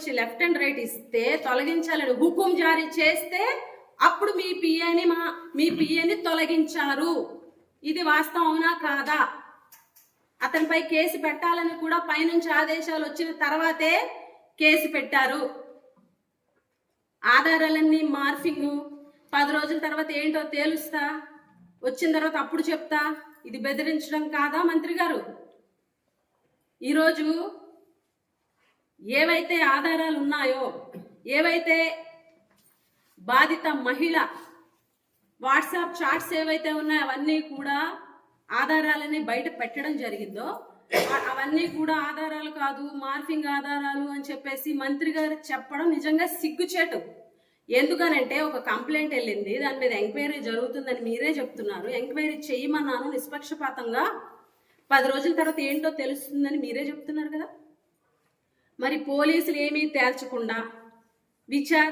నుంచి left and right ఇస్తే తొలగించాలని హుకుం జారీ చేస్తే అప్పుడు మీ పిఏని తొలగించారు. ఇది వాస్తవం అవునా కాదా? అతనిపై కేసు పెట్టాలని కూడా పైనుంచి ఆదేశాలు వచ్చిన తర్వాతే కేసు పెట్టారు. ఆధారాలన్నీ మార్ఫింగ్ 10 రోజుల తర్వాత ఏంటో తేలుస్తా, వచ్చిన తర్వాత అప్పుడు చెప్తా. ఇది బెదిరించడం కాదా మంత్రి గారు? ఈరోజు ఏవైతే ఆధారాలు ఉన్నాయో, ఏవైతే బాధిత మహిళ వాట్సాప్ చాట్స్ ఏవైతే ఉన్నాయో అవన్నీ కూడా ఆధారాలని బయట పెట్టడం జరిగిందో అవన్నీ కూడా ఆధారాలు కాదు, మార్ఫింగ్ ఆధారాలు అని చెప్పేసి మంత్రి గారు చెప్పడం నిజంగా సిగ్గుచేటు. ఎందుకనంటే ఒక కంప్లైంట్ వెళ్ళింది, దాని మీద ఎంక్వైరీ జరుగుతుందని మీరే చెప్తున్నారు. ఎంక్వైరీ చేయమన్నాను నిష్పక్షపాతంగా, 10 రోజుల తర్వాత ఏంటో తెలుస్తుందని మీరే చెప్తున్నారు కదా. మరి పోలీసులు ఏమీ తేల్చకుండా